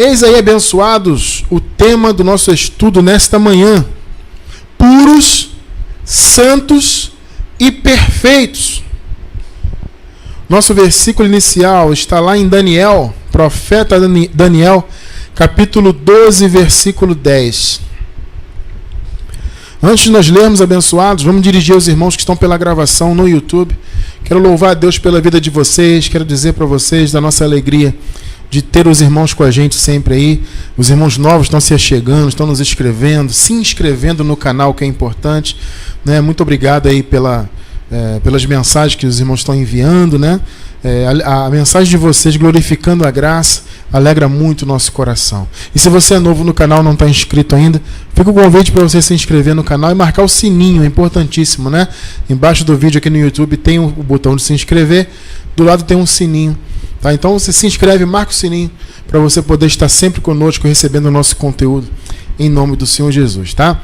Eis aí, abençoados, o tema do nosso estudo nesta manhã: puros, santos e perfeitos. Nosso versículo inicial está lá em Daniel, profeta Daniel, capítulo 12, versículo 10. Antes de nós lermos, abençoados, vamos dirigir aos irmãos que estão pela gravação no YouTube. Quero louvar a Deus pela vida de vocês, quero dizer para vocês da nossa alegria de ter os irmãos com a gente sempre aí. Os irmãos novos estão se achegando, estão nos escrevendo, se inscrevendo no canal, que é importante, né? Muito obrigado aí pelas mensagens que os irmãos estão enviando, né? A mensagem de vocês glorificando a graça alegra muito o nosso coração. E se você é novo no canal, não está inscrito ainda, fica o convite para você se inscrever no canal e marcar o sininho, é importantíssimo, né? Embaixo do vídeo aqui no YouTube tem o botão de se inscrever, do lado tem um sininho, tá? Então você se inscreve, marca o sininho para você poder estar sempre conosco recebendo o nosso conteúdo em nome do Senhor Jesus, tá?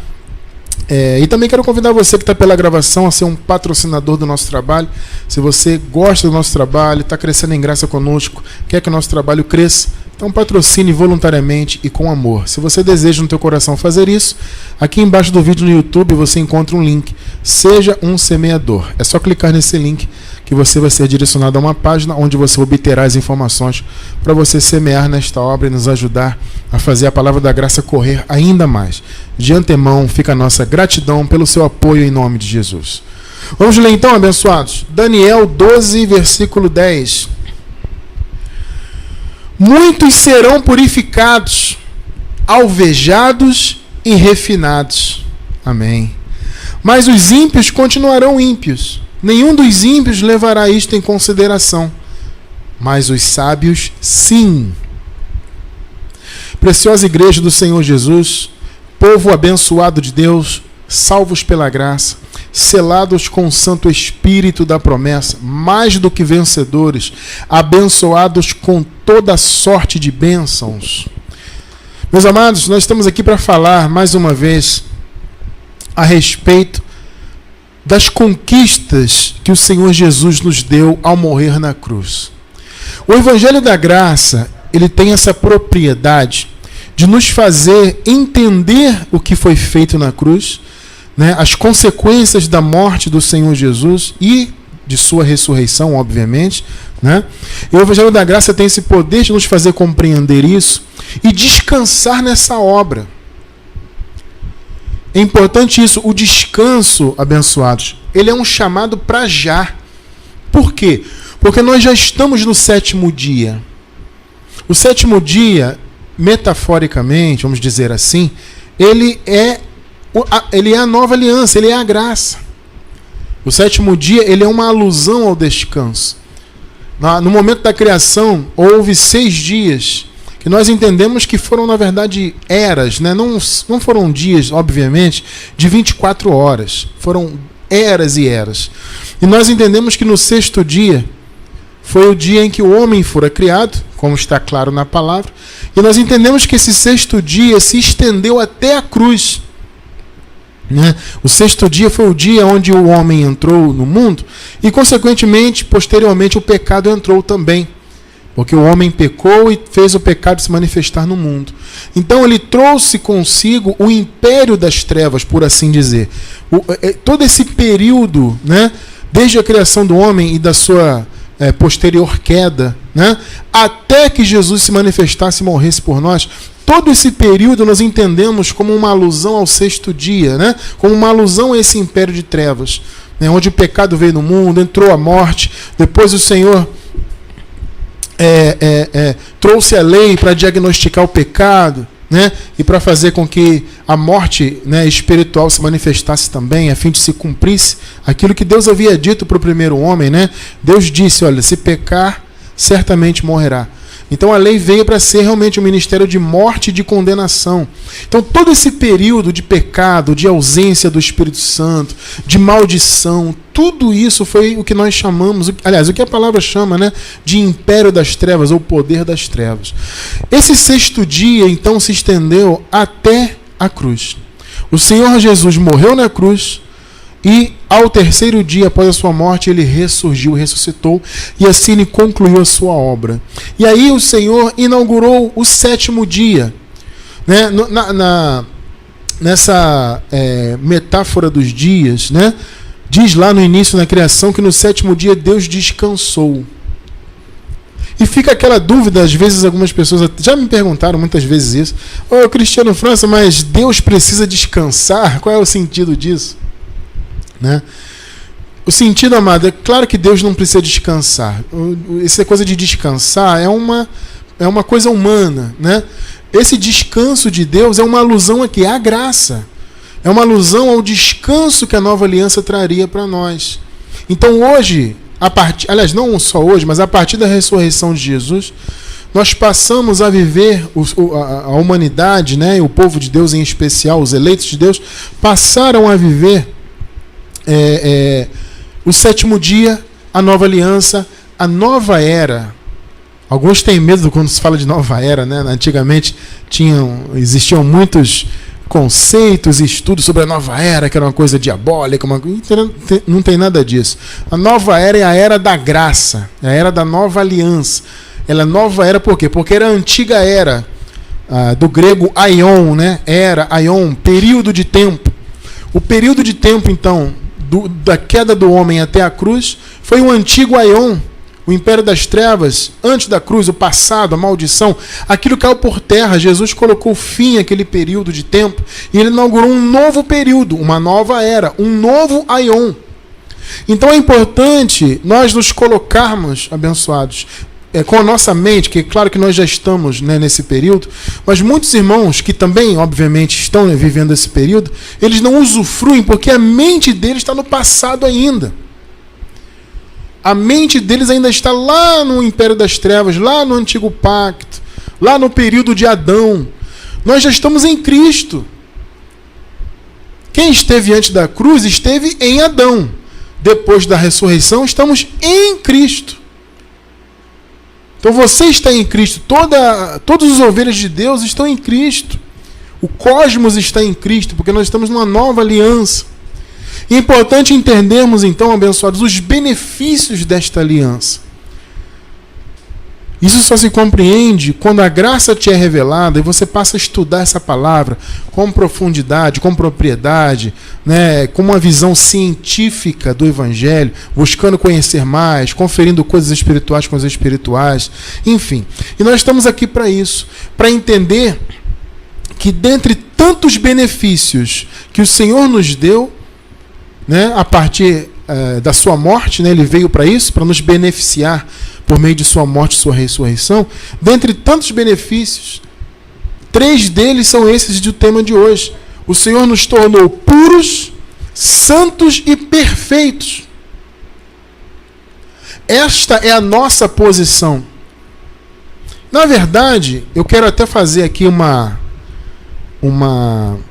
E também quero convidar você que está pela gravação a ser um patrocinador do nosso trabalho. Se você gosta do nosso trabalho, está crescendo em graça conosco, quer que o nosso trabalho cresça, então patrocine voluntariamente e com amor. Se você deseja no teu coração fazer isso, aqui embaixo do vídeo no YouTube você encontra um link: Seja um Semeador. É só clicar nesse link que você vai ser direcionado a uma página onde você obterá as informações para você semear nesta obra e nos ajudar a fazer a palavra da graça correr ainda mais. De antemão, fica a nossa gratidão pelo seu apoio em nome de Jesus. Vamos ler então, abençoados? Daniel 12, versículo 10. Muitos serão purificados, alvejados e refinados. Amém. Mas os ímpios continuarão ímpios. Nenhum dos ímpios levará isto em consideração, mas os sábios, sim. Preciosa igreja do Senhor Jesus, povo abençoado de Deus, salvos pela graça, selados com o Santo Espírito da promessa, mais do que vencedores, abençoados com toda sorte de bênçãos. Meus amados, nós estamos aqui para falar mais uma vez a respeito das conquistas que o Senhor Jesus nos deu ao morrer na cruz. O Evangelho da Graça, ele tem essa propriedade de nos fazer entender o que foi feito na cruz, né? As consequências da morte do Senhor Jesus e de sua ressurreição, obviamente, né? E o Evangelho da Graça tem esse poder de nos fazer compreender isso e descansar nessa obra. É importante isso, o descanso, abençoados, ele é um chamado para já. Por quê? Porque nós já estamos no sétimo dia. O sétimo dia, metaforicamente, vamos dizer assim, ele é a nova aliança, ele é a graça. O sétimo dia, ele é uma alusão ao descanso. No momento da criação, houve 6 dias, que nós entendemos que foram, na verdade, eras, né? Não foram dias, obviamente, de 24 horas. Foram eras e eras. E nós entendemos que no 6º dia foi o dia em que o homem fora criado, como está claro na palavra. E nós entendemos que esse 6º dia se estendeu até a cruz, né? O 6º dia foi o dia onde o homem entrou no mundo e, consequentemente, posteriormente, o pecado entrou também. Porque o homem pecou e fez o pecado se manifestar no mundo. Então ele trouxe consigo o império das trevas, por assim dizer. Todo esse período, né, desde a criação do homem e da sua posterior queda, né, até que Jesus se manifestasse e morresse por nós, todo esse período nós entendemos como uma alusão ao 6º dia, né, como uma alusão a esse império de trevas, né, onde o pecado veio no mundo, entrou a morte, depois o Senhor trouxe a lei para diagnosticar o pecado, né? E para fazer com que a morte, né, espiritual se manifestasse também, a fim de se cumprisse aquilo que Deus havia dito para o primeiro homem, né? Deus disse: olha, se pecar, certamente morrerá. Então a lei veio para ser realmente um ministério de morte e de condenação. Então todo esse período de pecado, de ausência do Espírito Santo, de maldição, tudo isso foi o que nós chamamos, aliás, o que a palavra chama, né, de império das trevas ou poder das trevas. Esse 6º dia então se estendeu até a cruz. O Senhor Jesus morreu na cruz e ao terceiro dia após a sua morte, ele ressurgiu, ressuscitou, e assim ele concluiu a sua obra. E aí o Senhor inaugurou o sétimo dia. Né? Nessa metáfora dos dias, né? Diz lá no início, na criação, que no sétimo dia Deus descansou. E fica aquela dúvida, às vezes algumas pessoas já me perguntaram muitas vezes isso. Ô, Cristiano França, mas Deus precisa descansar? Qual é o sentido disso? Né? O sentido, amado, é claro que Deus não precisa descansar. Essa coisa de descansar é uma coisa humana, né? Esse descanso de Deus é uma alusão aqui à graça. É uma alusão ao descanso que a nova aliança traria para nós. Então hoje, aliás, não só hoje, mas a partir da ressurreição de Jesus, nós passamos a viver, a humanidade, né, o povo de Deus em especial, os eleitos de Deus, passaram a viver o sétimo dia, a nova aliança, a nova era. Alguns têm medo quando se fala de nova era, né? Antigamente existiam muitos conceitos e estudos sobre a nova era, que era uma coisa diabólica, não tem nada disso. A nova era é a era da graça, é a era da nova aliança. Ela é nova era por quê? Porque era a antiga era, do grego aion, né? Era, aion, período de tempo. O período de tempo, então, da queda do homem até a cruz, foi o antigo aion. O império das trevas, antes da cruz, o passado, a maldição, aquilo caiu por terra. Jesus colocou fim àquele período de tempo e ele inaugurou um novo período, uma nova era, um novo aion. Então é importante nós nos colocarmos, abençoados, com a nossa mente, que é claro que nós já estamos, né, nesse período, mas muitos irmãos que também, obviamente, estão, né, vivendo esse período, eles não usufruem porque a mente deles está no passado ainda. A mente deles ainda está lá no império das trevas, lá no antigo pacto, lá no período de Adão. Nós já estamos em Cristo. Quem esteve antes da cruz esteve em Adão. Depois da ressurreição, estamos em Cristo. Então você está em Cristo. Todas as ovelhas de Deus estão em Cristo. O cosmos está em Cristo, porque nós estamos numa nova aliança. É importante entendermos, então, abençoados, os benefícios desta aliança. Isso só se compreende quando a graça te é revelada e você passa a estudar essa palavra com profundidade, com propriedade, né, com uma visão científica do Evangelho, buscando conhecer mais, conferindo coisas espirituais com as espirituais, enfim. E nós estamos aqui para isso, para entender que dentre tantos benefícios que o Senhor nos deu, né, a partir da sua morte, né, ele veio para isso, para nos beneficiar por meio de sua morte e sua ressurreição. Dentre tantos benefícios, 3 deles são esses do tema de hoje. O Senhor nos tornou puros, santos e perfeitos. Esta é a nossa posição. Na verdade, eu quero até fazer aqui uma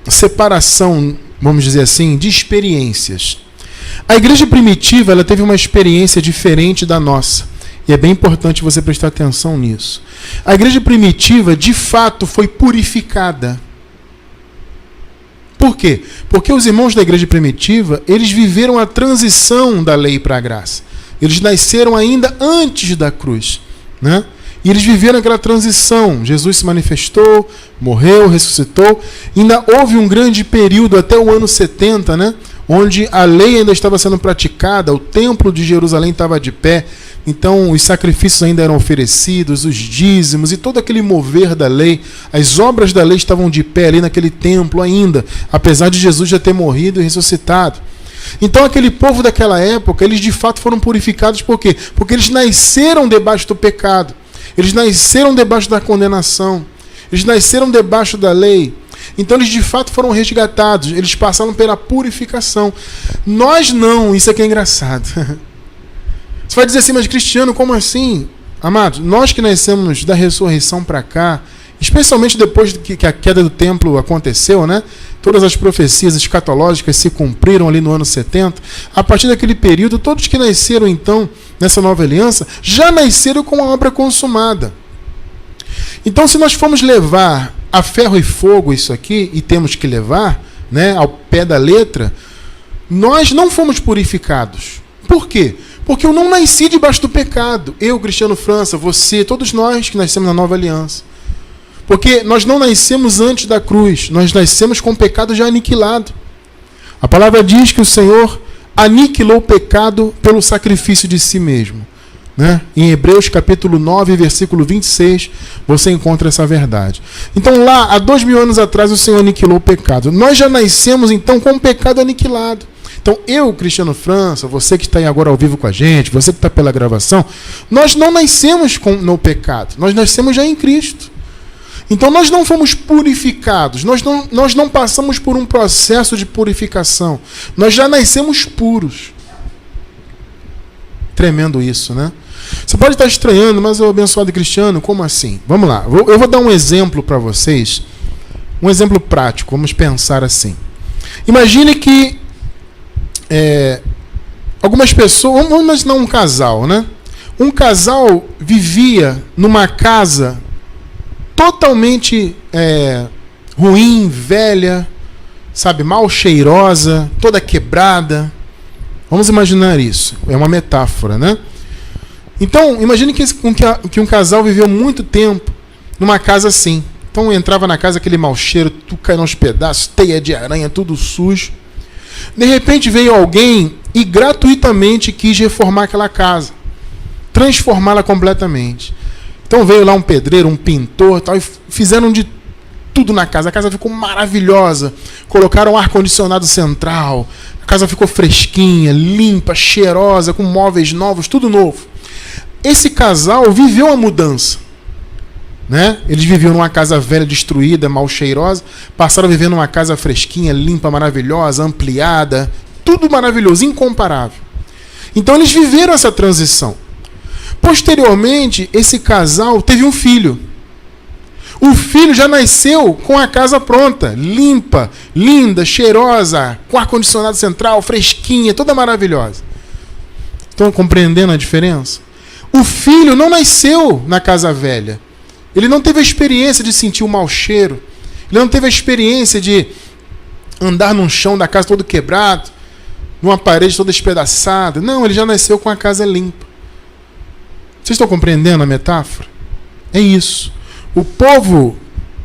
separação, vamos dizer assim, de experiências. A igreja primitiva, ela teve uma experiência diferente da nossa. E é bem importante você prestar atenção nisso. A igreja primitiva, de fato, foi purificada. Por quê? Porque os irmãos da igreja primitiva, eles viveram a transição da lei para a graça. Eles nasceram ainda antes da cruz, né? E eles viveram aquela transição. Jesus se manifestou, morreu, ressuscitou. Ainda houve um grande período até o ano 70, né? Onde a lei ainda estava sendo praticada, o templo de Jerusalém estava de pé, então os sacrifícios ainda eram oferecidos, os dízimos e todo aquele mover da lei, as obras da lei estavam de pé ali naquele templo ainda, apesar de Jesus já ter morrido e ressuscitado. Então aquele povo daquela época, eles de fato foram purificados por quê? Porque eles nasceram debaixo do pecado, eles nasceram debaixo da condenação, eles nasceram debaixo da lei. Então eles de fato foram resgatados, eles passaram pela purificação. Nós não, isso aqui é engraçado. Você vai dizer assim, mas Cristiano, como assim? Amados, nós que nascemos da ressurreição para cá, especialmente depois que a queda do templo aconteceu, né? Todas as profecias escatológicas se cumpriram ali no ano 70. A partir daquele período, todos que nasceram então nessa nova aliança, já nasceram com a obra consumada. Então se nós formos levar a ferro e fogo isso aqui, e temos que levar, né, ao pé da letra, nós não fomos purificados. Por quê? Porque eu não nasci debaixo do pecado. Eu, Cristiano França, você, todos nós que nascemos na nova aliança. Porque nós não nascemos antes da cruz, nós nascemos com o pecado já aniquilado. A palavra diz que o Senhor aniquilou o pecado pelo sacrifício de si mesmo. Né? Em Hebreus capítulo 9, versículo 26, você encontra essa verdade. Então lá, há 2000 anos atrás, o Senhor aniquilou o pecado. Nós já nascemos então com o pecado aniquilado. Então eu, Cristiano França, você que está aí agora ao vivo com a gente, você que está pela gravação, nós não nascemos no pecado, nós nascemos já em Cristo. Então nós não fomos purificados, nós não passamos por um processo de purificação, nós já nascemos puros. Tremendo isso, né? Você pode estar estranhando, mas o abençoado Cristiano, como assim? Vamos lá, eu vou dar um exemplo para vocês, um exemplo prático, vamos pensar assim. Imagine que algumas pessoas, vamos imaginar um casal, né? Um casal vivia numa casa totalmente ruim, velha, sabe, mal cheirosa, toda quebrada. Vamos imaginar isso. É uma metáfora, né? Então, imagine que um casal viveu muito tempo numa casa assim. Então, entrava na casa aquele mau cheiro, tudo caindo aos pedaços, teia de aranha, tudo sujo. De repente veio alguém e gratuitamente quis reformar aquela casa, transformá-la completamente. Então veio lá um pedreiro, um pintor, tal, e fizeram de tudo na casa. A casa ficou maravilhosa. Colocaram um ar-condicionado central. A casa ficou fresquinha, limpa, cheirosa, com móveis novos, tudo novo. Esse casal viveu a mudança. Né? Eles viviam numa casa velha, destruída, mal cheirosa. Passaram a viver numa casa fresquinha, limpa, maravilhosa, ampliada. Tudo maravilhoso, incomparável. Então eles viveram essa transição. Posteriormente, esse casal teve um filho. O filho já nasceu com a casa pronta, limpa, linda, cheirosa, com ar-condicionado central, fresquinha, toda maravilhosa. Estão compreendendo a diferença? O filho não nasceu na casa velha. Ele não teve a experiência de sentir o mau cheiro. Ele não teve a experiência de andar num chão da casa todo quebrado, numa parede toda espedaçada. Não, ele já nasceu com a casa limpa. Vocês estão compreendendo a metáfora? É isso. O povo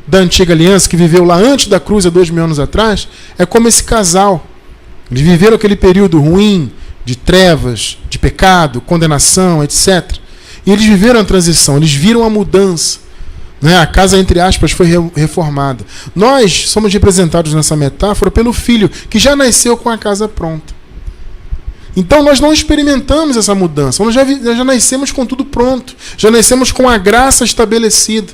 da antiga aliança, que viveu lá antes da cruz, há 2000 anos atrás, é como esse casal. Eles viveram aquele período ruim, de trevas, de pecado, condenação, etc. E eles viveram a transição, eles viram a mudança. Né? A casa, entre aspas, foi reformada. Nós somos representados nessa metáfora pelo filho, que já nasceu com a casa pronta. Então nós não experimentamos essa mudança, nós já nascemos com tudo pronto, já nascemos com a graça estabelecida.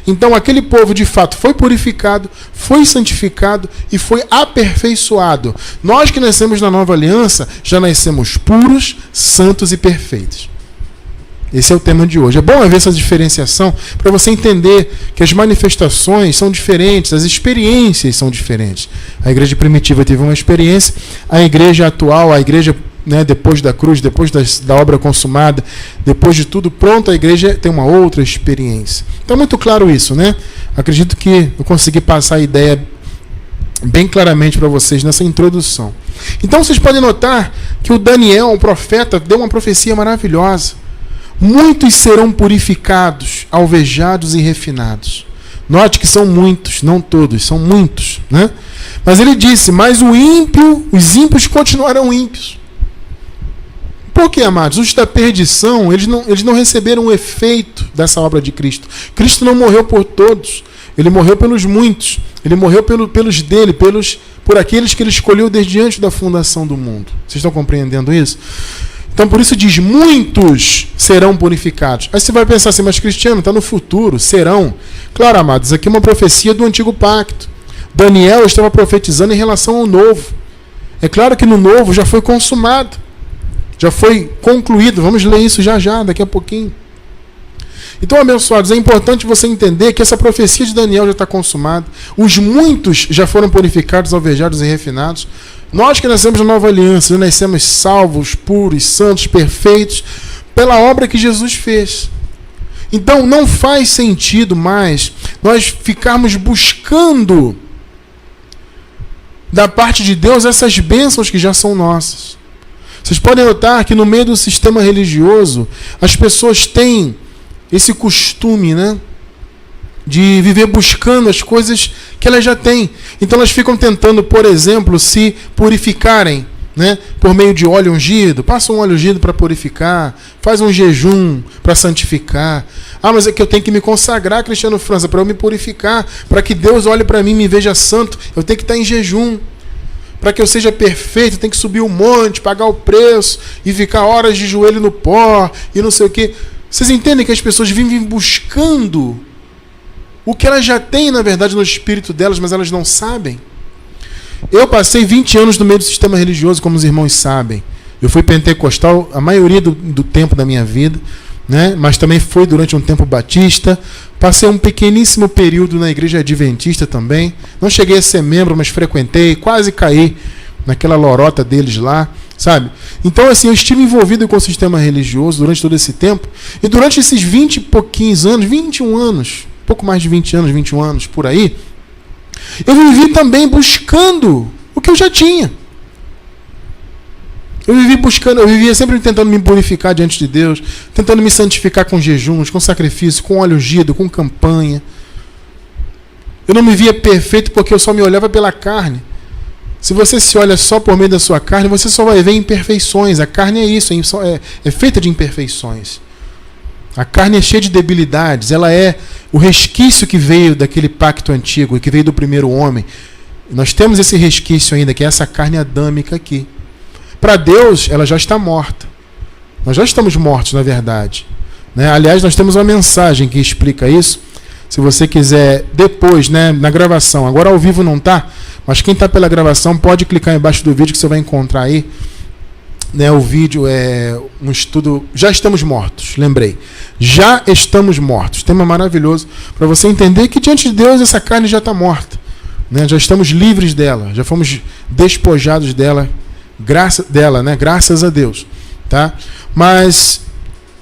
Então aquele povo de fato foi purificado, foi santificado e foi aperfeiçoado. Nós que nascemos na nova aliança, já nascemos puros, santos e perfeitos. Esse é o tema de hoje. É bom haver essa diferenciação para você entender que as manifestações são diferentes, as experiências são diferentes. A igreja primitiva teve uma experiência, a igreja atual, a igreja, né, depois da cruz, depois da obra consumada, depois de tudo pronto, a igreja tem uma outra experiência. Então é muito claro isso, né? Acredito que eu consegui passar a ideia bem claramente para vocês nessa introdução. Então vocês podem notar que o Daniel, o profeta, deu uma profecia maravilhosa. Muitos serão purificados, alvejados e refinados. Note que são muitos, não todos, são muitos, né? Mas ele disse, mas os ímpios continuarão ímpios. Por quê, amados? Os da perdição, eles não receberam o efeito dessa obra de Cristo. Cristo não morreu por todos. Ele morreu pelos muitos. Ele morreu pelos dele, por aqueles que ele escolheu desde antes da fundação do mundo. Vocês estão compreendendo isso? Então, por isso diz, muitos serão purificados. Aí você vai pensar assim, mas Cristiano, está no futuro, serão. Claro, amados, aqui é uma profecia do Antigo Pacto. Daniel estava profetizando em relação ao Novo. É claro que no Novo já foi consumado, já foi concluído. Vamos ler isso já, daqui a pouquinho. Então, abençoados, é importante você entender que essa profecia de Daniel já está consumada. Os muitos já foram purificados, alvejados e refinados. Nós que nascemos na nova aliança, já nascemos salvos, puros, santos, perfeitos, pela obra que Jesus fez. Então não faz sentido mais nós ficarmos buscando da parte de Deus essas bênçãos que já são nossas. Vocês podem notar que no meio do sistema religioso, as pessoas têm esse costume, né, de viver buscando as coisas que elas já têm. Então elas ficam tentando, por exemplo, se purificarem, né, por meio de óleo ungido. Passa um óleo ungido para purificar, faz um jejum para santificar. Ah, mas é que eu tenho que me consagrar, Cristiano França, para eu me purificar, para que Deus olhe para mim e me veja santo, eu tenho que estar em jejum. Para que eu seja perfeito, eu tenho que subir um monte, pagar o preço e ficar horas de joelho no pó e não sei o quê. Vocês entendem que as pessoas vivem buscando o que elas já têm, na verdade, no espírito delas, mas elas não sabem? Eu passei 20 anos no meio do sistema religioso, como os irmãos sabem. Eu fui pentecostal a maioria do tempo da minha vida, né? Mas também foi durante um tempo batista. Passei um pequeníssimo período na igreja adventista também. Não cheguei a ser membro, mas frequentei, quase caí naquela lorota deles lá, sabe? Então, assim, eu estive envolvido com o sistema religioso durante todo esse tempo. E durante esses 20 e pouquinhos anos, 21 anos, pouco mais de 20 anos, 21 anos, por aí, eu vivi também buscando o que eu já tinha. Eu vivia sempre tentando me purificar diante de Deus, tentando me santificar com jejuns, com sacrifício, com óleo ungido, com campanha. Eu não me via perfeito porque eu só me olhava pela carne. Se você se olha só por meio da sua carne, você só vai ver imperfeições. A carne é isso, é feita de imperfeições. A carne é cheia de debilidades, ela é o resquício que veio daquele pacto antigo, que veio do primeiro homem. Nós temos esse resquício ainda, que é essa carne adâmica aqui. Para Deus, ela já está morta. Nós já estamos mortos, na verdade. Né? Aliás, nós temos uma mensagem que explica isso. Se você quiser, depois, né, na gravação, agora ao vivo não está, mas quem está pela gravação pode clicar embaixo do vídeo que você vai encontrar aí. Né, o vídeo é um estudo. Já estamos mortos, lembrei. Já estamos mortos. Tema maravilhoso para você entender que diante de Deus essa carne já está morta. Né? Já estamos livres dela, já fomos despojados dela. Graças a Deus, tá? Mas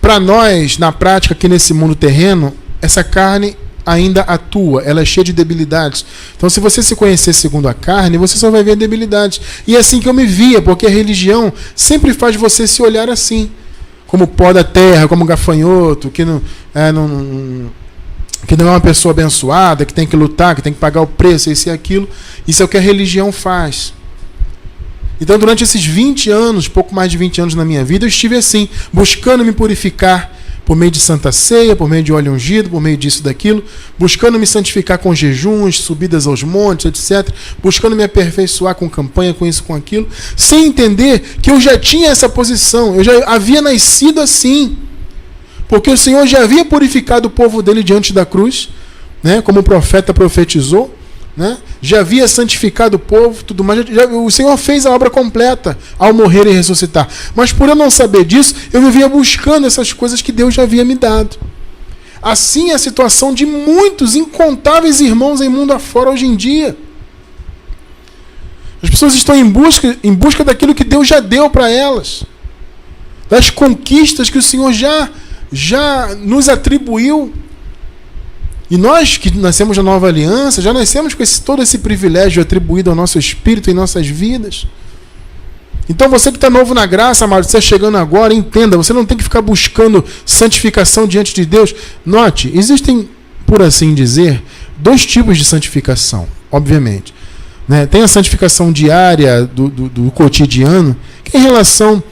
para nós, na prática, aqui nesse mundo terreno, essa carne ainda atua, ela é cheia de debilidades. Então, se você se conhecer segundo a carne, você só vai ver debilidades. E é assim que eu me via, porque a religião sempre faz você se olhar assim, como pó da terra, como gafanhoto, que não é uma pessoa abençoada, que tem que lutar, que tem que pagar o preço, isso e aquilo. Isso é o que a religião faz. Então, durante esses 20 anos, pouco mais de 20 anos na minha vida, eu estive assim, buscando me purificar por meio de Santa Ceia, por meio de óleo ungido, por meio disso, daquilo, buscando me santificar com jejuns, subidas aos montes, etc., buscando me aperfeiçoar com campanha, com isso, com aquilo, sem entender que eu já tinha essa posição, eu já havia nascido assim, porque o Senhor já havia purificado o povo dele diante da cruz, né, como o profeta profetizou, né? Já havia santificado o povo, tudo mais. O Senhor fez a obra completa ao morrer e ressuscitar. Mas por eu não saber disso, eu vivia buscando essas coisas que Deus já havia me dado. Assim é a situação de muitos, incontáveis irmãos em mundo afora hoje em dia. As pessoas estão em busca daquilo que Deus já deu para elas, das conquistas que o Senhor já nos atribuiu. E nós que nascemos na nova aliança, já nascemos com todo esse privilégio atribuído ao nosso espírito em nossas vidas. Então você que está novo na graça, amado, você está chegando agora, entenda, você não tem que ficar buscando santificação diante de Deus. Note, existem, por assim dizer, 2 tipos de santificação, obviamente. Né? Tem a santificação diária do cotidiano, que é em relação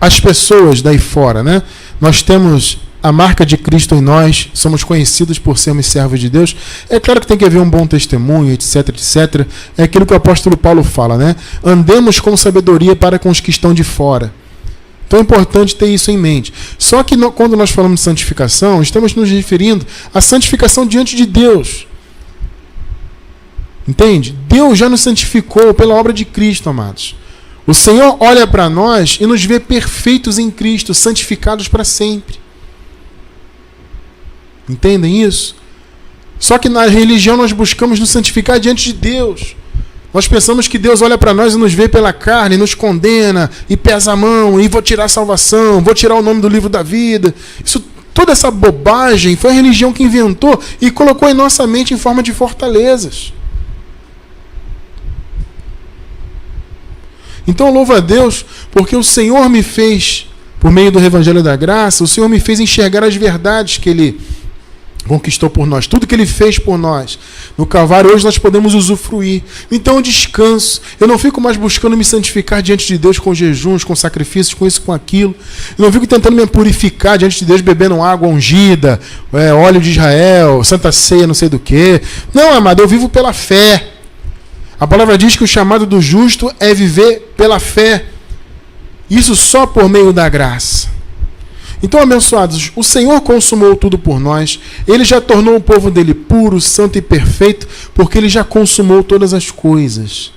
às pessoas daí fora. Né? Nós temos a marca de Cristo em nós, somos conhecidos por sermos servos de Deus. É claro que tem que haver um bom testemunho, etc, etc. É aquilo que o apóstolo Paulo fala, né? Andemos com sabedoria para com os que estão de fora. Então é importante ter isso em mente. Só que quando nós falamos de santificação, estamos nos referindo à santificação diante de Deus. Entende? Deus já nos santificou pela obra de Cristo, amados. O Senhor olha para nós e nos vê perfeitos em Cristo, santificados para sempre. Entendem isso? Só que na religião nós buscamos nos santificar diante de Deus. Nós pensamos que Deus olha para nós e nos vê pela carne, nos condena, e pesa a mão, e vou tirar a salvação, vou tirar o nome do livro da vida. Toda essa bobagem foi a religião que inventou e colocou em nossa mente em forma de fortalezas. Então eu louvo a Deus porque o Senhor me fez, por meio do Evangelho da Graça, o Senhor me fez enxergar as verdades que Ele conquistou por nós, tudo que Ele fez por nós. No Calvário hoje nós podemos usufruir. Então eu descanso. Eu não fico mais buscando me santificar diante de Deus com jejuns, com sacrifícios, com isso, com aquilo. Eu não fico tentando me purificar diante de Deus bebendo água ungida, óleo de Israel, Santa Ceia, não sei do que. Não, amado, eu vivo pela fé. A palavra diz que o chamado do justo é viver pela fé. Isso só por meio da graça. Então, abençoados, o Senhor consumou tudo por nós. Ele já tornou o povo dele puro, santo e perfeito, porque ele já consumou todas as coisas.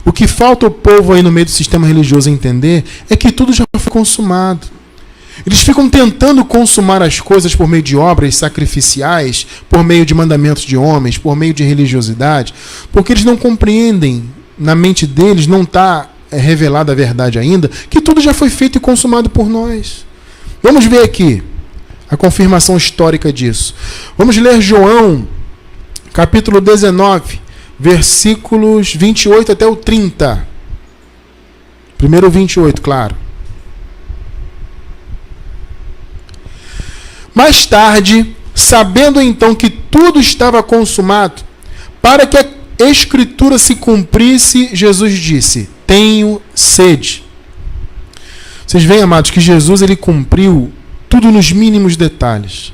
O que falta o povo aí no meio do sistema religioso entender é que tudo já foi consumado. Eles ficam tentando consumar as coisas por meio de obras sacrificiais, por meio de mandamentos de homens, por meio de religiosidade, porque eles não compreendem, na mente deles não está revelada a verdade ainda, que tudo já foi feito e consumado por nós. Vamos ver aqui a confirmação histórica disso. Vamos ler João, capítulo 19, versículos 28 até o 30. Primeiro 28, claro. Mais tarde, sabendo então que tudo estava consumado, para que a Escritura se cumprisse, Jesus disse: tenho sede. Vocês veem, amados, que Jesus ele cumpriu tudo nos mínimos detalhes.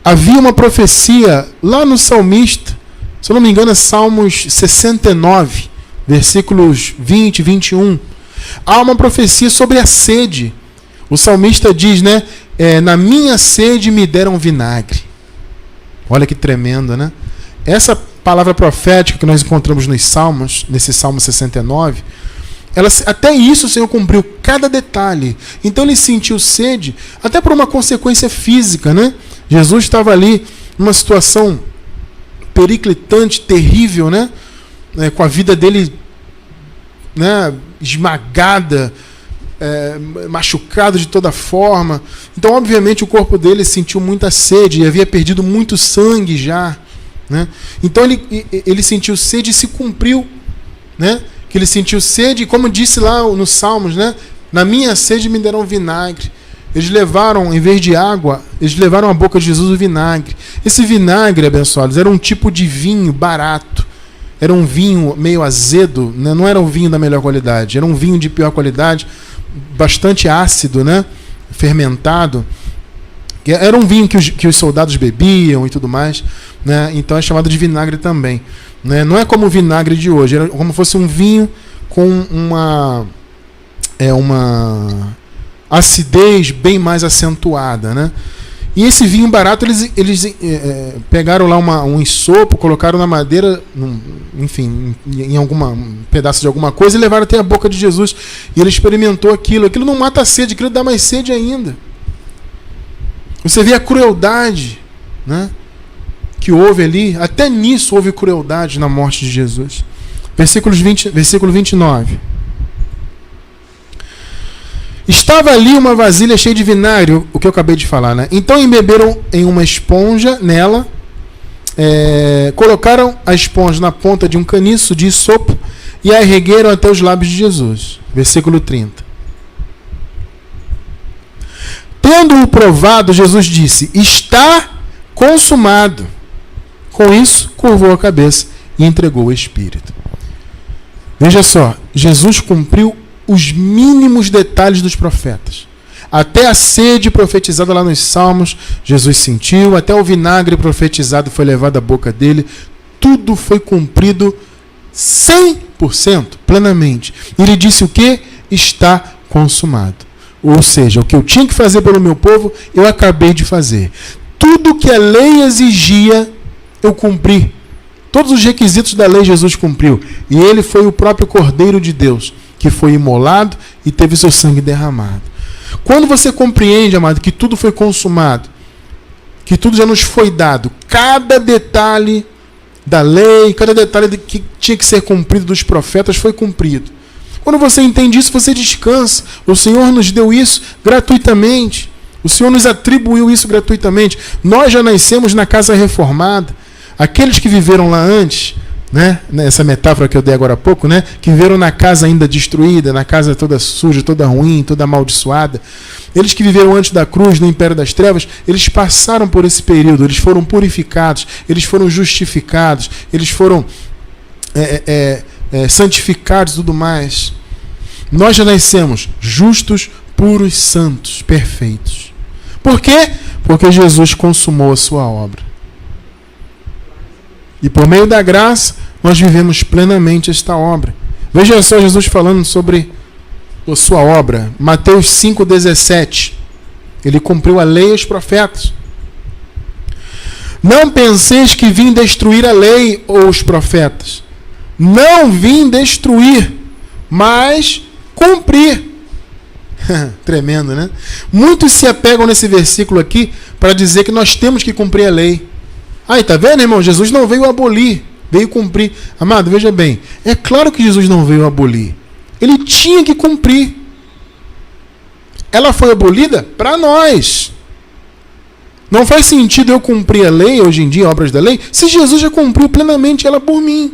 Havia uma profecia lá no salmista, se eu não me engano é Salmos 69, versículos 20 e 21. Há uma profecia sobre a sede. O salmista diz, né? Na minha sede me deram vinagre. Olha que tremendo, né? Essa palavra profética que nós encontramos nos Salmos, nesse Salmo 69, até isso o Senhor cumpriu, cada detalhe. Então ele sentiu sede, até por uma consequência física, né? Jesus estava ali numa situação periclitante, terrível, né? Com a vida dele, né, esmagada, machucado de toda forma. Então, obviamente, o corpo dele sentiu muita sede e havia perdido muito sangue já, né? Então ele sentiu sede e se cumpriu, né? Que ele sentiu sede, e como disse lá nos Salmos, né? Na minha sede me deram vinagre. Eles levaram, em vez de água, eles levaram à boca de Jesus o vinagre. Esse vinagre, abençoados, era um tipo de vinho barato. Era um vinho meio azedo, né? Não era um vinho da melhor qualidade, era um vinho de pior qualidade, bastante ácido, né? Fermentado. Era um vinho que os soldados bebiam e tudo mais, né? Então é chamado de vinagre também, né? Não é como o vinagre de hoje, era como se fosse um vinho com uma acidez bem mais acentuada, né? E esse vinho barato eles pegaram lá um ensopo, colocaram na madeira, enfim, em um pedaço de alguma coisa, e levaram até a boca de Jesus. E ele experimentou aquilo. Aquilo não mata a sede, aquilo dá mais sede ainda. Você vê a crueldade, né, que houve ali. Até nisso houve crueldade na morte de Jesus. Versículo 29. Estava ali uma vasilha cheia de vinagre, o que eu acabei de falar, né? Então embeberam em uma esponja nela, colocaram a esponja na ponta de um caniço de isopo e a ergueram até os lábios de Jesus. Versículo 30. Tendo-o provado, Jesus disse: está consumado. Com isso, curvou a cabeça e entregou o Espírito. Veja só, Jesus cumpriu os mínimos detalhes dos profetas. Até a sede profetizada lá nos Salmos, Jesus sentiu. Até o vinagre profetizado foi levado à boca dele. Tudo foi cumprido 100%, plenamente. Ele disse o quê? Está consumado. Ou seja, o que eu tinha que fazer pelo meu povo, eu acabei de fazer. Tudo que a lei exigia, eu cumpri. Todos os requisitos da lei Jesus cumpriu. E ele foi o próprio Cordeiro de Deus, que foi imolado e teve seu sangue derramado. Quando você compreende, amado, que tudo foi consumado, que tudo já nos foi dado, cada detalhe da lei, cada detalhe que tinha que ser cumprido dos profetas foi cumprido. Quando você entende isso, você descansa. O Senhor nos deu isso gratuitamente. O Senhor nos atribuiu isso gratuitamente. Nós já nascemos na casa reformada. Aqueles que viveram lá antes, né? Essa metáfora que eu dei agora há pouco, né? Que viveram na casa ainda destruída, na casa toda suja, toda ruim, toda amaldiçoada. Eles que viveram antes da cruz, no império das trevas, eles passaram por esse período, eles foram purificados, eles foram justificados, eles foram santificados e tudo mais. Nós já nascemos justos, puros, santos, perfeitos. Por quê? Porque Jesus consumou a sua obra. E por meio da graça, nós vivemos plenamente esta obra. Veja só Jesus falando sobre a sua obra. Mateus 5,17. Ele cumpriu a lei e os profetas. Não penseis que vim destruir a lei ou os profetas. Não vim destruir, mas cumprir. Tremendo, né? Muitos se apegam nesse versículo aqui para dizer que nós temos que cumprir a lei. Aí, tá vendo, irmão? Jesus não veio abolir, veio cumprir. Amado, veja bem, é claro que Jesus não veio abolir. Ele tinha que cumprir. Ela foi abolida para nós. Não faz sentido eu cumprir a lei, hoje em dia, obras da lei, se Jesus já cumpriu plenamente ela por mim.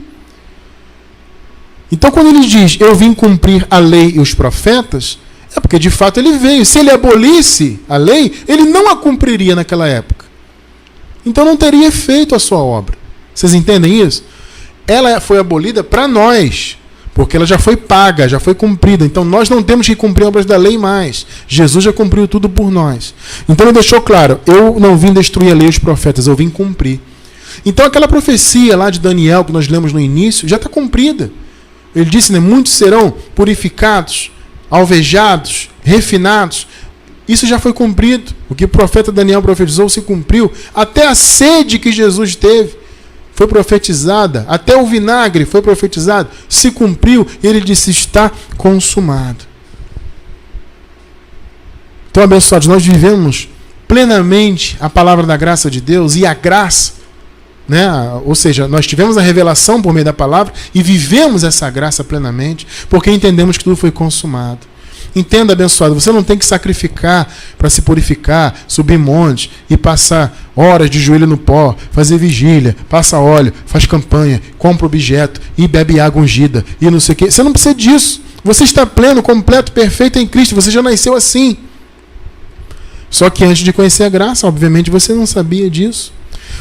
Então, quando ele diz, eu vim cumprir a lei e os profetas, é porque de fato ele veio. Se ele abolisse a lei, ele não a cumpriria naquela época. Então não teria feito a sua obra. Vocês entendem isso? Ela foi abolida para nós, porque ela já foi paga, já foi cumprida. Então nós não temos que cumprir obras da lei mais. Jesus já cumpriu tudo por nós. Então ele deixou claro, eu não vim destruir a lei e os profetas, eu vim cumprir. Então aquela profecia lá de Daniel que nós lemos no início, já está cumprida. Ele disse, né, muitos serão purificados, alvejados, refinados. Isso já foi cumprido. O que o profeta Daniel profetizou se cumpriu. Até a sede que Jesus teve foi profetizada. Até o vinagre foi profetizado. Se cumpriu. E ele disse, está consumado. Então, abençoados, nós vivemos plenamente a palavra da graça de Deus e a graça, né? Ou seja, nós tivemos a revelação por meio da palavra e vivemos essa graça plenamente porque entendemos que tudo foi consumado. Entenda, abençoado, você não tem que sacrificar para se purificar, subir monte e passar horas de joelho no pó, fazer vigília, passa óleo, faz campanha, compra objeto e bebe água ungida e não sei o quê. Você não precisa disso. Você está pleno, completo, perfeito em Cristo. Você já nasceu assim. Só que antes de conhecer a graça, obviamente, você não sabia disso.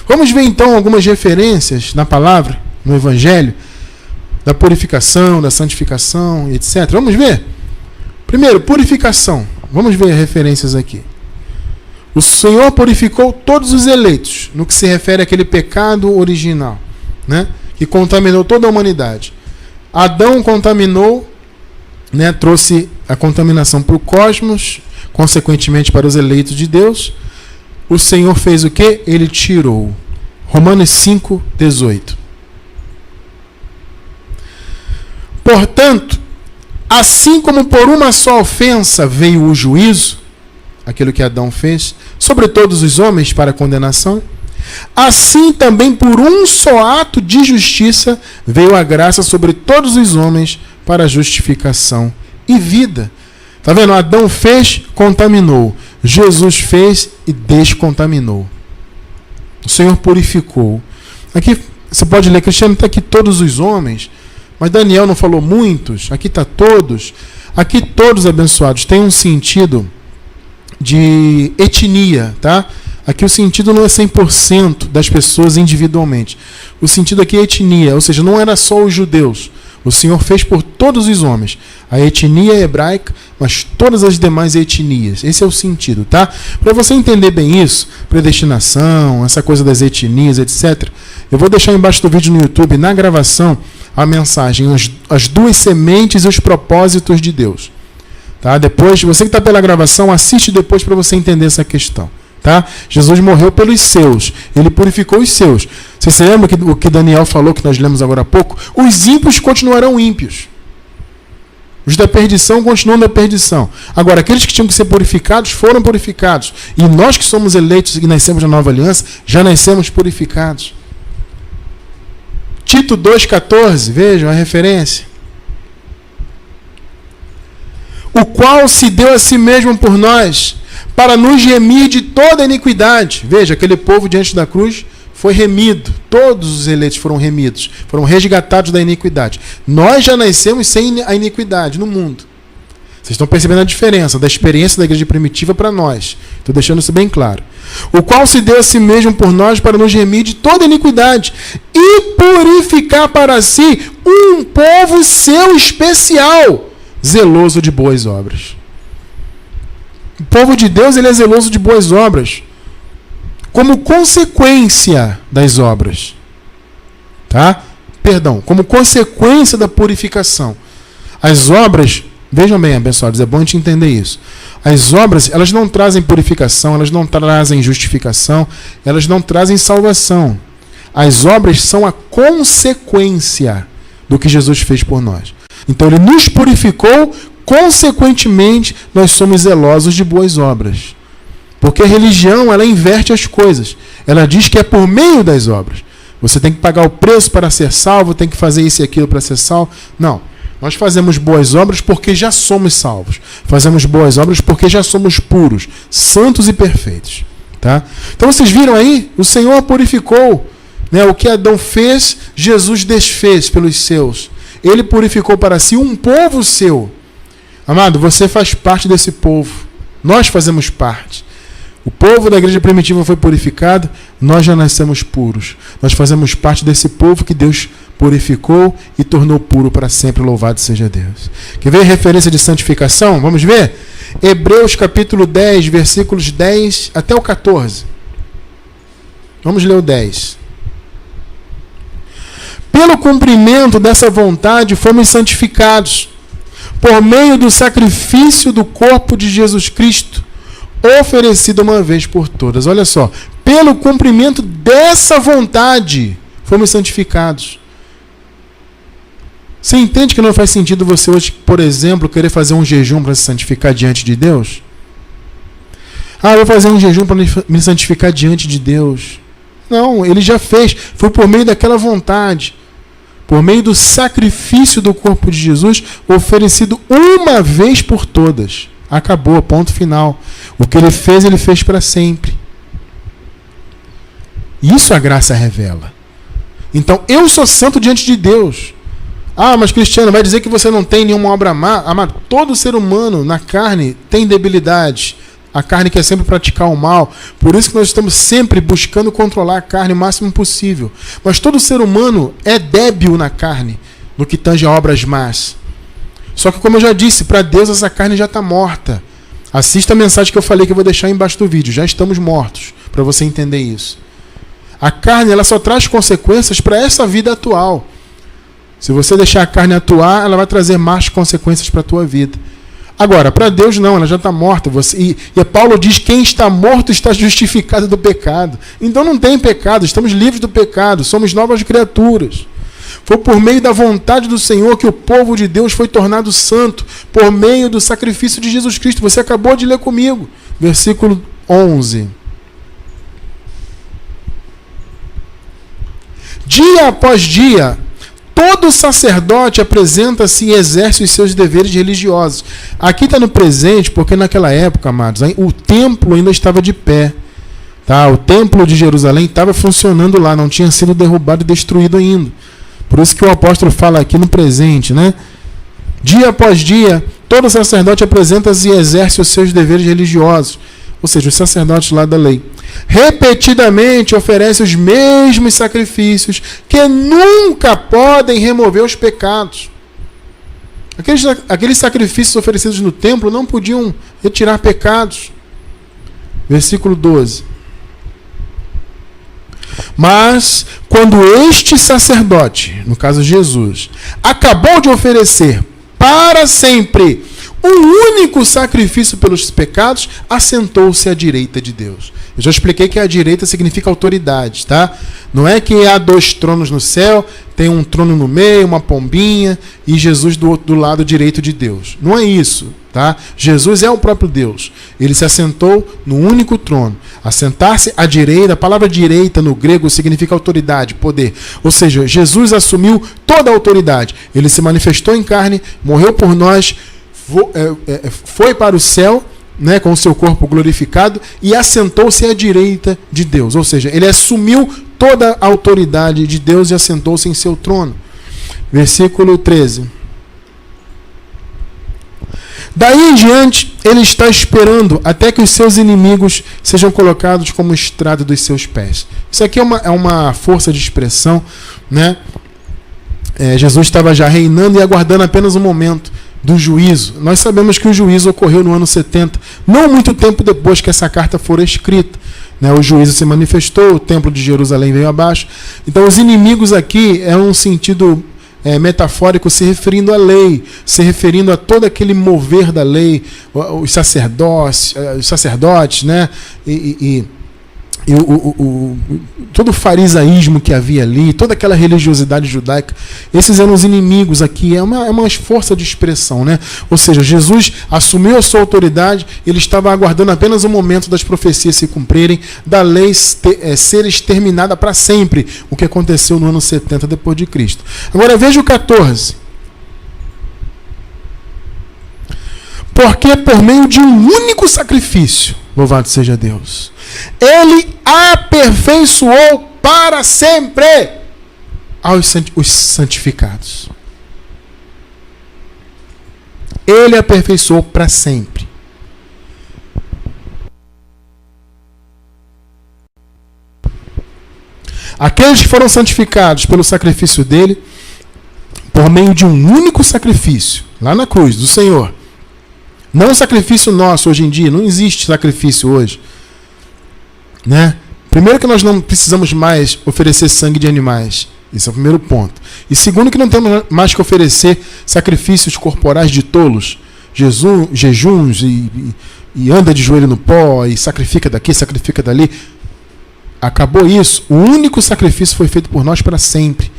Vamos ver então algumas referências na palavra, no Evangelho, da purificação, da santificação, etc. Vamos ver? Primeiro, purificação. Vamos ver referências aqui. O Senhor purificou todos os eleitos, no que se refere àquele pecado original, né, que contaminou toda a humanidade. Adão contaminou, né, trouxe a contaminação para o cosmos, consequentemente para os eleitos de Deus. O Senhor fez o quê? Ele tirou. Romanos 5:18. Portanto, assim como por uma só ofensa veio o juízo, aquilo que Adão fez, sobre todos os homens para condenação, assim também por um só ato de justiça veio a graça sobre todos os homens para justificação e vida. Está vendo? Adão fez, contaminou. Jesus fez e descontaminou. O Senhor purificou. Aqui você pode ler, Cristiano, está aqui todos os homens. Mas Daniel não falou muitos, aqui está todos. Aqui todos abençoados tem um sentido de etnia, tá? Aqui o sentido não é 100% das pessoas individualmente. O sentido aqui é etnia, ou seja, não era só os judeus. O Senhor fez por todos os homens. A etnia hebraica, mas todas as demais etnias. Esse é o sentido, tá? Para você entender bem isso, predestinação, essa coisa das etnias, etc., eu vou deixar embaixo do vídeo no YouTube, na gravação, a mensagem, as duas sementes e os propósitos de Deus. Tá? Depois, você que está pela gravação, assiste depois para você entender essa questão. Tá? Jesus morreu pelos seus, ele purificou os seus. Você se lembra o que Daniel falou, que nós lemos agora há pouco? Os ímpios continuarão ímpios. Os da perdição continuam da perdição. Agora, aqueles que tinham que ser purificados foram purificados. E nós que somos eleitos e nascemos na nova aliança, já nascemos purificados. Tito 2,14, vejam a referência. O qual se deu a si mesmo por nós, para nos remir de toda iniquidade. Veja, aquele povo diante da cruz foi remido. Todos os eleitos foram remidos. Foram resgatados da iniquidade. Nós já nascemos sem a iniquidade no mundo. Vocês estão percebendo a diferença da experiência da igreja primitiva para nós. Estou deixando isso bem claro. O qual se deu a si mesmo por nós para nos remir de toda iniquidade e purificar para si um povo seu especial, zeloso de boas obras. O povo de Deus, ele é zeloso de boas obras, como consequência das obras. Tá? Perdão, como consequência da purificação. As obras, vejam bem, abençoados, é bom a gente entender isso. As obras, elas não trazem purificação, elas não trazem justificação, elas não trazem salvação. As obras são a consequência do que Jesus fez por nós. Então ele nos purificou, consequentemente nós somos zelosos de boas obras. Porque a religião, ela inverte as coisas. Ela diz que é por meio das obras. Você tem que pagar o preço para ser salvo, tem que fazer isso e aquilo para ser salvo. Não. Nós fazemos boas obras porque já somos salvos. Fazemos boas obras porque já somos puros, santos e perfeitos. Tá? Então vocês viram aí? O Senhor purificou. Né? O que Adão fez, Jesus desfez pelos seus. Ele purificou para si um povo seu. Amado, você faz parte desse povo. Nós fazemos parte. O povo da igreja primitiva foi purificado, nós já nascemos puros. Nós fazemos parte desse povo que Deus purificou e tornou puro para sempre. Louvado seja Deus. Quer ver a referência de santificação? Vamos ver? Hebreus capítulo 10, versículos 10 até o 14. Vamos ler o 10. Pelo cumprimento dessa vontade fomos santificados, por meio do sacrifício do corpo de Jesus Cristo, oferecido uma vez por todas. Olha só, pelo cumprimento dessa vontade fomos santificados. Você entende que não faz sentido você hoje, por exemplo, querer fazer um jejum para se santificar diante de Deus? Ah, eu vou fazer um jejum para me santificar diante de Deus. Não, ele já fez. Foi por meio daquela vontade. Por meio do sacrifício do corpo de Jesus, oferecido uma vez por todas. Acabou, ponto final. O que ele fez para sempre. Isso a graça revela. Então, eu sou santo diante de Deus. Ah, mas Cristiano, vai dizer que você não tem nenhuma obra má? Amado, todo ser humano na carne tem debilidade. A carne quer sempre praticar o mal. Por isso que nós estamos sempre buscando controlar a carne o máximo possível. Mas todo ser humano é débil na carne, no que tange a obras más. Só que, como eu já disse, para Deus essa carne já está morta. Assista a mensagem que eu falei que eu vou deixar embaixo do vídeo. Já estamos mortos, para você entender isso. A carne, ela só traz consequências para essa vida atual. Se você deixar a carne atuar, ela vai trazer más consequências para a tua vida. Agora, para Deus não, ela já está morta. E Paulo diz, quem está morto está justificado do pecado. Então não tem pecado, estamos livres do pecado, somos novas criaturas. Foi por meio da vontade do Senhor que o povo de Deus foi tornado santo, por meio do sacrifício de Jesus Cristo. Você acabou de ler comigo. Versículo 11. Dia após dia, todo sacerdote apresenta-se e exerce os seus deveres religiosos. Aqui está no presente, porque naquela época, amados, o templo ainda estava de pé. Tá? O templo de Jerusalém estava funcionando lá, não tinha sido derrubado e destruído ainda. Por isso que o apóstolo fala aqui no presente, né? Dia após dia, todo sacerdote apresenta-se e exerce os seus deveres religiosos. Ou seja, os sacerdotes lá da lei. Repetidamente oferece os mesmos sacrifícios que nunca podem remover os pecados. Aqueles sacrifícios oferecidos no templo não podiam retirar pecados. Versículo 12. Mas, quando este sacerdote, no caso Jesus, acabou de oferecer para sempre um único sacrifício pelos pecados, assentou-se à direita de Deus. Eu já expliquei que a direita significa autoridade, tá? Não é que há dois tronos no céu, tem um trono no meio, uma pombinha, e Jesus do lado direito de Deus. Não é isso, tá? Jesus é o próprio Deus. Ele se assentou no único trono. Assentar-se à direita, a palavra direita no grego significa autoridade, poder. Ou seja, Jesus assumiu toda a autoridade. Ele se manifestou em carne, morreu por nós, foi para o céu, né, com o seu corpo glorificado, e assentou-se à direita de Deus. Ou seja, ele assumiu toda a autoridade de Deus e assentou-se em seu trono. Versículo 13. Daí em diante, ele está esperando até que os seus inimigos sejam colocados como estrado dos seus pés. Isso aqui é uma força de expressão, né? Jesus estava já reinando e aguardando apenas o momento do juízo. Nós sabemos que o juízo ocorreu no ano 70, não muito tempo depois que essa carta fora escrita. O juízo se manifestou, o templo de Jerusalém veio abaixo. Então os inimigos aqui é um sentido metafórico, se referindo à lei, se referindo a todo aquele mover da lei, os sacerdotes, né? Todo o farisaísmo que havia ali, toda aquela religiosidade judaica, esses eram os inimigos aqui. É uma força de expressão, né? Ou seja, Jesus assumiu a sua autoridade, ele estava aguardando apenas o momento das profecias se cumprirem, da lei ser exterminada para sempre, o que aconteceu no ano 70 depois de Cristo. Agora veja o 14. Porque por meio de um único sacrifício, louvado seja Deus, ele aperfeiçoou para sempre os santificados. Ele aperfeiçoou para sempre. Aqueles que foram santificados pelo sacrifício dele, por meio de um único sacrifício, lá na cruz do Senhor. Não um sacrifício nosso hoje em dia, não existe sacrifício hoje. Né? Primeiro que nós não precisamos mais oferecer sangue de animais. Esse é o primeiro ponto. E segundo que não temos mais que oferecer sacrifícios corporais de tolos. Jejuns e anda de joelho no pó e sacrifica daqui, sacrifica dali. Acabou isso. O único sacrifício foi feito por nós para sempre.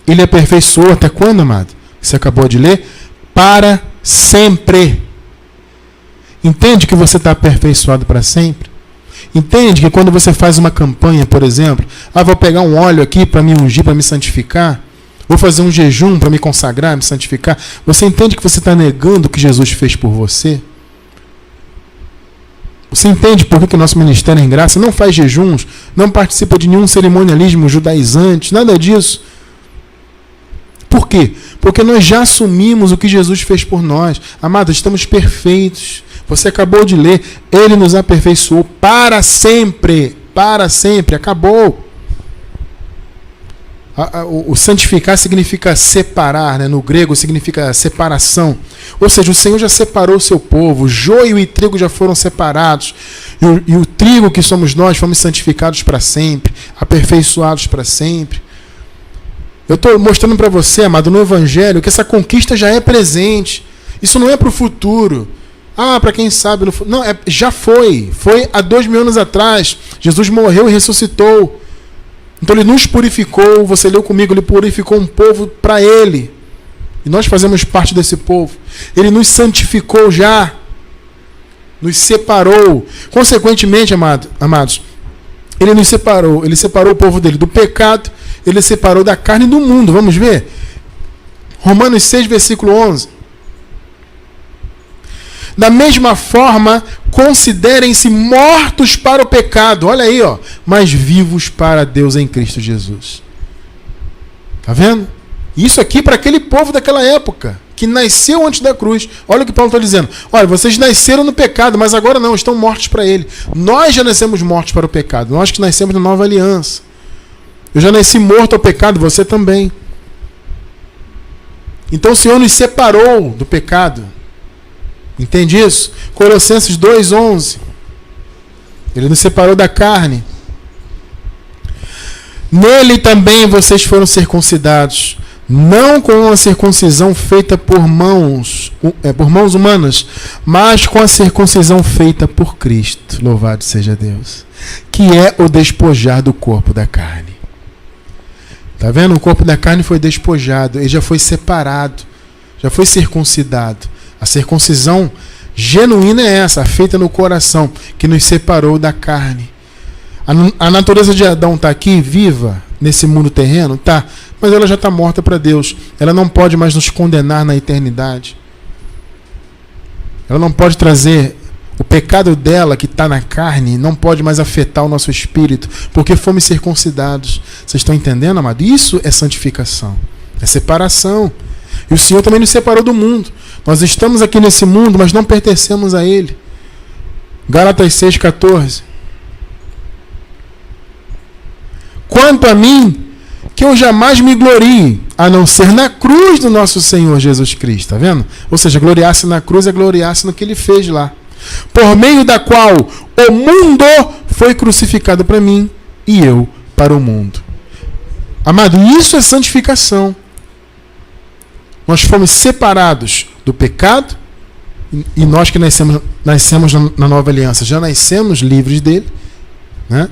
Ele aperfeiçoou até quando, amado? Você acabou de ler? Para sempre. Entende que você está aperfeiçoado para sempre? Entende que quando você faz uma campanha, por exemplo, vou pegar um óleo aqui para me ungir, para me santificar, vou fazer um jejum para me consagrar, me santificar, você entende que você está negando o que Jesus fez por você? Você entende por que o nosso ministério em graça não faz jejuns, não participa de nenhum cerimonialismo judaizante, nada disso? Por quê? Porque nós já assumimos o que Jesus fez por nós. Amados, estamos perfeitos. Você acabou de ler, ele nos aperfeiçoou para sempre. Para sempre, acabou. O santificar significa separar, né? No grego significa separação. Ou seja, o Senhor já separou o seu povo, joio e trigo já foram separados. E o trigo que somos nós fomos santificados para sempre, aperfeiçoados para sempre. Eu estou mostrando para você, amado, no Evangelho, que essa conquista já é presente. Isso não é para o futuro. Para quem sabe. Não, já foi. Foi há 2000 anos atrás. Jesus morreu e ressuscitou. Então ele nos purificou. Você leu comigo, ele purificou um povo para ele. E nós fazemos parte desse povo. Ele nos santificou já. Nos separou. Consequentemente, amados, ele nos separou. Ele separou o povo dele do pecado. Ele separou da carne e do mundo. Vamos ver? Romanos 6, versículo 11. Da mesma forma, considerem-se mortos para o pecado. Olha aí, mas vivos para Deus em Cristo Jesus. Tá vendo? Isso aqui para aquele povo daquela época, que nasceu antes da cruz. Olha o que Paulo está dizendo. Olha, vocês nasceram no pecado, mas agora não, estão mortos para ele. Nós já nascemos mortos para o pecado. Nós que nascemos na nova aliança. Eu já nasci morto ao pecado, você também. Então o Senhor nos separou do pecado. Entende isso? Colossenses 2:11. Ele nos separou da carne. Nele também vocês foram circuncidados, não com uma circuncisão feita por mãos humanas, mas com a circuncisão feita por Cristo. Louvado seja Deus. Que é o despojar do corpo da carne. Está vendo? O corpo da carne foi despojado, ele já foi separado, já foi circuncidado. A circuncisão genuína é essa, feita no coração, que nos separou da carne. A natureza de Adão está aqui, viva, nesse mundo terreno? Tá, mas ela já está morta para Deus. Ela não pode mais nos condenar na eternidade. Ela não pode trazer O pecado dela, que está na carne, não pode mais afetar o nosso espírito, porque fomos circuncidados. Vocês estão entendendo, amado? Isso é santificação, é separação. E o Senhor também nos separou do mundo. Nós estamos aqui nesse mundo, mas não pertencemos a Ele. Gálatas 6,14. Quanto a mim, que eu jamais me glorie, a não ser na cruz do nosso Senhor Jesus Cristo. Está vendo? Ou seja, gloriar-se na cruz é gloriar-se no que Ele fez lá. Por meio da qual o mundo foi crucificado para mim e eu para o mundo. Amado, isso é santificação. Nós fomos separados do pecado e nós que nascemos na nova aliança já nascemos livres dele, né?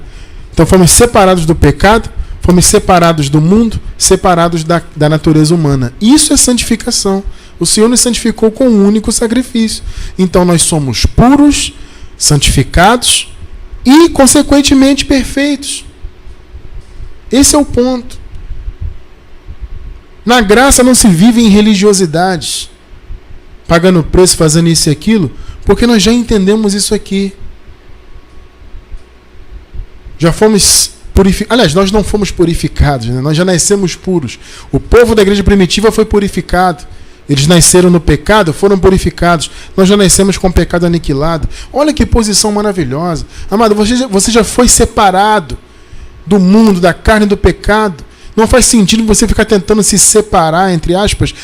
Então fomos separados do pecado, fomos separados do mundo, separados da natureza humana. Isso é santificação. O Senhor nos santificou com um único sacrifício. Então nós somos puros, santificados e, consequentemente, perfeitos. Esse é o ponto. Na graça não se vive em religiosidades, pagando preço, fazendo isso e aquilo, porque nós já entendemos isso aqui. Já fomos purificados. Aliás, nós não fomos purificados, né? Nós já nascemos puros. O povo da igreja primitiva foi purificado. Eles nasceram no pecado, foram purificados. Nós já nascemos com o pecado aniquilado. Olha que posição maravilhosa. Amado, você já foi separado do mundo, da carne e do pecado. Não faz sentido você ficar tentando se separar, entre aspas,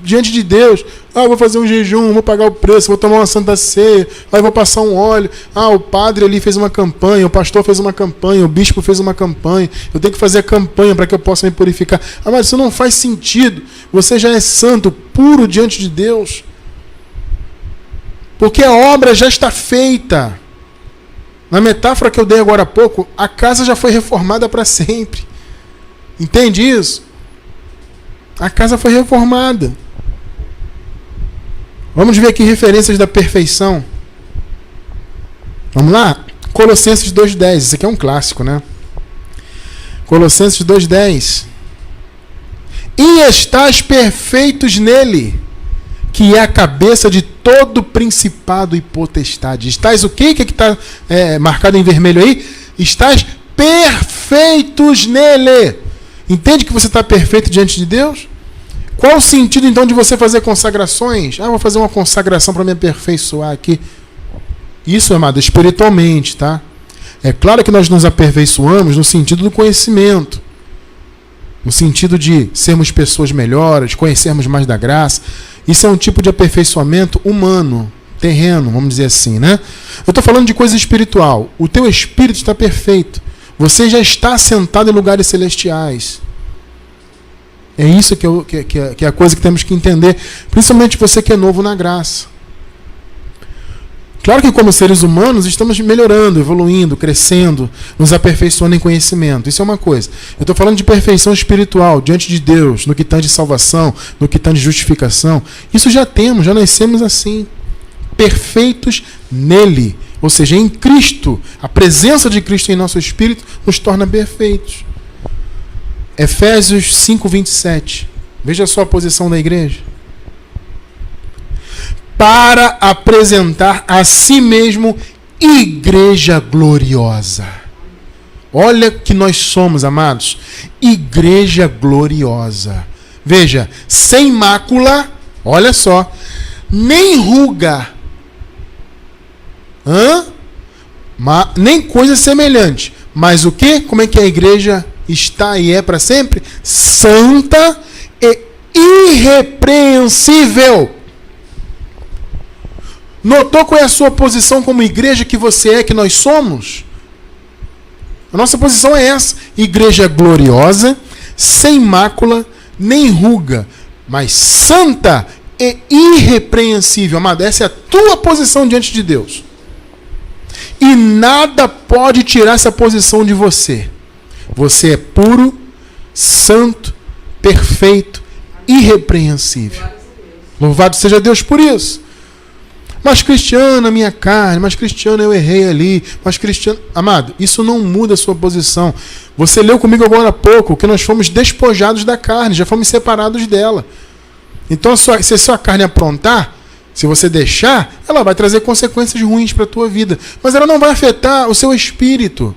diante de Deus. Vou fazer um jejum, vou pagar o preço, vou tomar uma santa ceia, vou passar um óleo. O padre ali fez uma campanha, o pastor fez uma campanha, o bispo fez uma campanha. Eu tenho que fazer a campanha para que eu possa me purificar. Mas isso não faz sentido. Você já é santo, puro diante de Deus. Porque a obra já está feita. Na metáfora que eu dei agora há pouco, a casa já foi reformada para sempre. Entende isso? A casa foi reformada. Vamos ver aqui referências da perfeição. Vamos lá? Colossenses 2,10. Isso aqui é um clássico, né? Colossenses 2,10. E estáis perfeitos nele, que é a cabeça de todo principado e potestade. Estáis o quê? O que está marcado em vermelho aí? Estáis perfeitos nele. Entende que você está perfeito diante de Deus? Qual o sentido, então, de você fazer consagrações? Vou fazer uma consagração para me aperfeiçoar aqui. Isso, amado, espiritualmente, tá? É claro que nós nos aperfeiçoamos no sentido do conhecimento. No sentido de sermos pessoas melhores, conhecermos mais da graça. Isso é um tipo de aperfeiçoamento humano, terreno, vamos dizer assim, né? Eu estou falando de coisa espiritual. O teu espírito está perfeito. Você já está sentado em lugares celestiais. É isso que é a coisa que temos que entender. Principalmente você que é novo na graça. Claro que como seres humanos estamos melhorando, evoluindo, crescendo, nos aperfeiçoando em conhecimento. Isso é uma coisa. Eu estou falando de perfeição espiritual, diante de Deus, no que tange de salvação, no que tange de justificação. Isso já temos, já nascemos assim. Perfeitos nele. Ou seja, em Cristo, a presença de Cristo em nosso espírito nos torna perfeitos. Efésios 5:27. Veja só a posição da igreja. Para apresentar a si mesmo igreja gloriosa. Olha que nós somos, amados. Igreja gloriosa. Veja, sem mácula, olha só, nem ruga. Nem coisa semelhante. Mas o que? Como é que a igreja está e é para sempre? Santa e irrepreensível. Notou qual é a sua posição como igreja que você é, que nós somos? A nossa posição é essa. Igreja gloriosa, sem mácula, nem ruga, mas santa e irrepreensível. Amado, essa é a tua posição diante de Deus. E nada pode tirar essa posição de você. Você é puro, santo, perfeito, irrepreensível. Louvado seja Deus por isso. Mas Cristiano, a minha carne, mas Cristiano, eu errei ali, mas Cristiano... Amado, isso não muda a sua posição. Você leu comigo agora há pouco que nós fomos despojados da carne, já fomos separados dela. Então, se a sua carne aprontar, Se você deixar, ela vai trazer consequências ruins para a tua vida. Mas ela não vai afetar o seu espírito.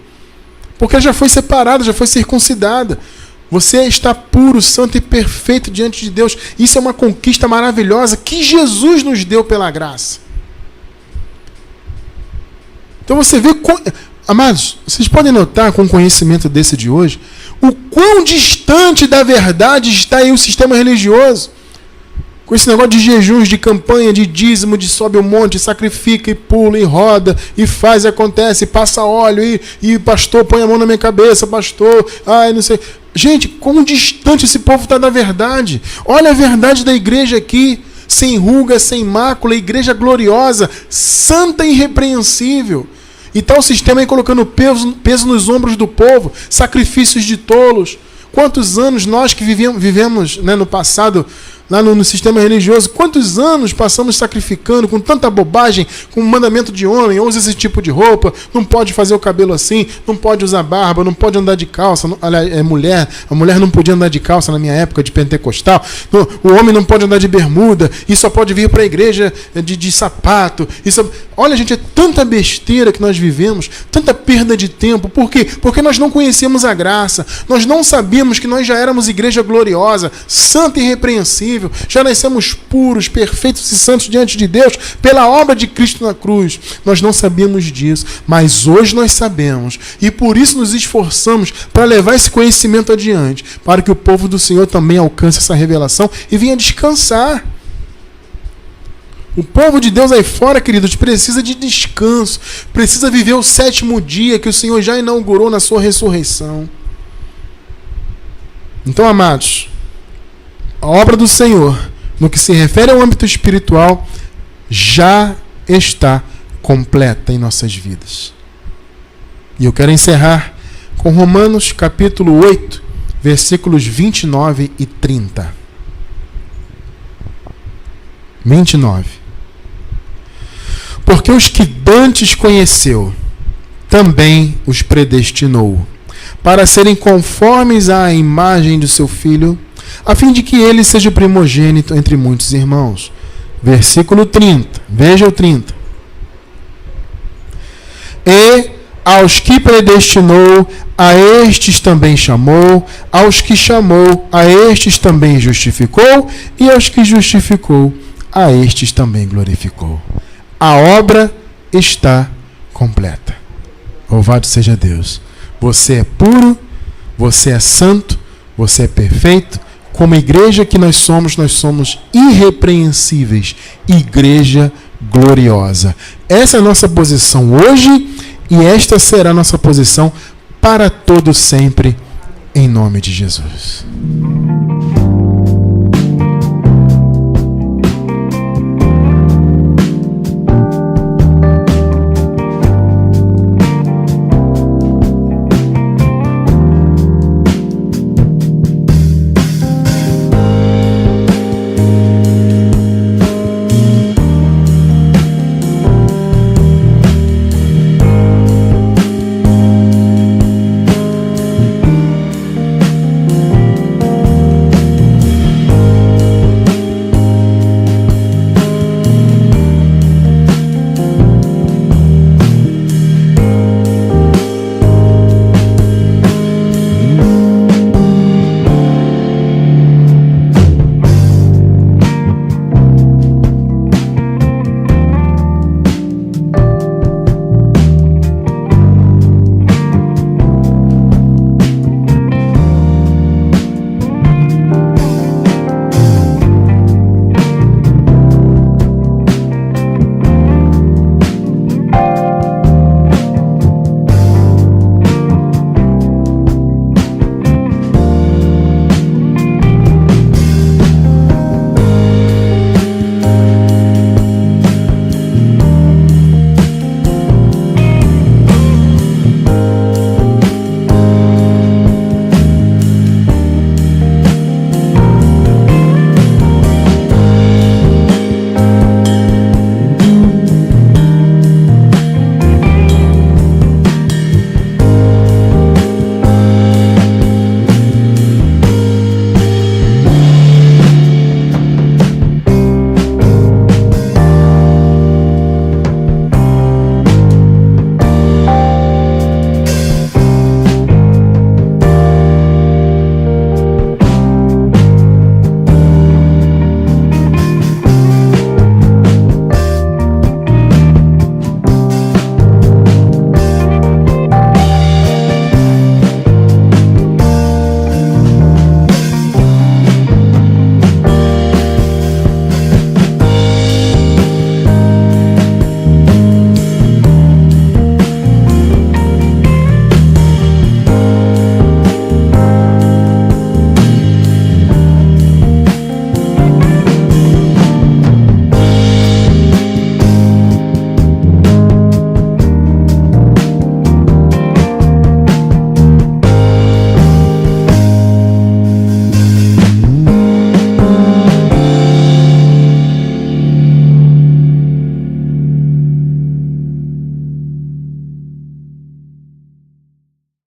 Porque já foi separada, já foi circuncidada. Você está puro, santo e perfeito diante de Deus. Isso é uma conquista maravilhosa que Jesus nos deu pela graça. Então você vê... Amados, vocês podem notar com o conhecimento desse de hoje o quão distante da verdade está aí o sistema religioso. Com esse negócio de jejuns, de campanha, de dízimo, de sobe o monte, sacrifica e pula e roda e faz e acontece, e passa óleo e pastor, põe a mão na minha cabeça, pastor, ai, não sei. Gente, quão distante esse povo está da verdade. Olha a verdade da igreja aqui, sem ruga, sem mácula, igreja gloriosa, santa e irrepreensível. E está o sistema aí colocando peso nos ombros do povo, sacrifícios de tolos. Quantos anos nós que vivemos, né, no passado, lá no sistema religioso, quantos anos passamos sacrificando com tanta bobagem, com o mandamento de homem, usa esse tipo de roupa, não pode fazer o cabelo assim, não pode usar barba, não pode andar de calça, a mulher não podia andar de calça na minha época de pentecostal, o homem não pode andar de bermuda, e só pode vir para a igreja de sapato. Olha, gente, é tanta besteira que nós vivemos, tanta perda de tempo. Por quê? Porque nós não conhecemos a graça, nós não sabíamos que nós já éramos igreja gloriosa, santa e irrepreensível, já nascemos puros, perfeitos e santos diante de Deus pela obra de Cristo na cruz. Nós não sabíamos disso, mas hoje nós sabemos, e por isso nos esforçamos para levar esse conhecimento adiante, para que o povo do Senhor também alcance essa revelação e venha descansar. O povo de Deus aí fora, queridos, precisa de descanso, precisa viver o 7º dia que o Senhor já inaugurou na sua ressurreição. Então, amados, a obra do Senhor, no que se refere ao âmbito espiritual, já está completa em nossas vidas. E eu quero encerrar com Romanos capítulo 8, versículos 29 e 30. 29. Porque os que dantes conheceu, também os predestinou, para serem conformes à imagem do seu Filho, a fim de que ele seja o primogênito entre muitos irmãos. Versículo 30. Veja o 30. E aos que predestinou, a estes também chamou, aos que chamou, a estes também justificou, e aos que justificou, a estes também glorificou. A obra está completa. Louvado seja Deus. Você é puro, você é santo, você é perfeito. Como igreja que nós somos irrepreensíveis. Igreja gloriosa. Essa é a nossa posição hoje e esta será a nossa posição para todo sempre, em nome de Jesus.